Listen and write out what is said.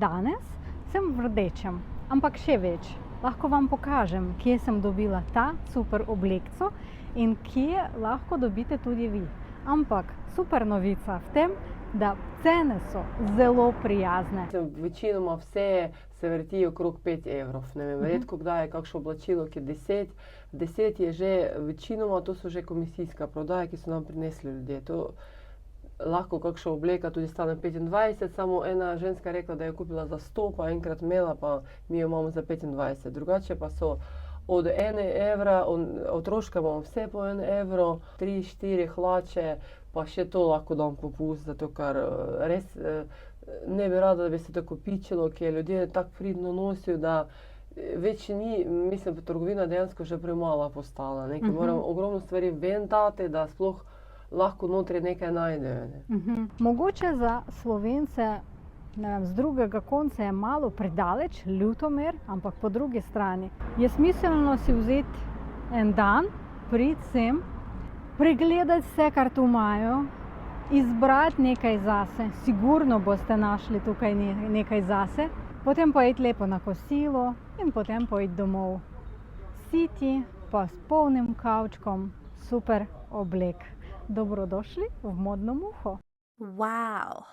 Danes sem v rdečem, ampak še več. Lahko vam pokažem, kje sem dobila ta super oblekco in kje lahko dobite tudi vi. Ampak super novica v tem, da cene so zelo prijazne. Večinoma vse se vrti okrog 5 evrov. Ne vem, redko kdaj je kakšno oblačilo, ki je 10. 10 je že večinoma, to so že komisijska prodaja, ki so nam prinesli ljudje. To lahko kakšna obleka tudi stane 25, samo ena ženska je rekla, da je kupila za 100, pa enkrat imela, pa mi jo imamo za 25. Drugače pa so od 1 evra, otroška imamo vse po 1 evro, 3-4 hlače, pa še to lahko dam popust, zato ker res ne bi rada, da bi se tako pičilo, ki je ljudje tako pridno nosijo, da več ni, mislim, trgovina dejansko že premala postala. Moram ogromno stvari ven dati, da sploh lahko notri nekaj najdejo. Mogoče za Slovence, ne vem, z drugega konca je malo predaleč, Ljutomer, ampak po drugi strani je smiselno si vzeti en dan, priti sem, pregledati vse, kar tu imajo, izbrati nekaj zase, sigurno boste našli tukaj nekaj zase, potem pa iti lepo na kosilo in potem pa iti domov. Siti, pa s polnim kavčkom, super oblek. Dobrodošli v Modno muho. Wow!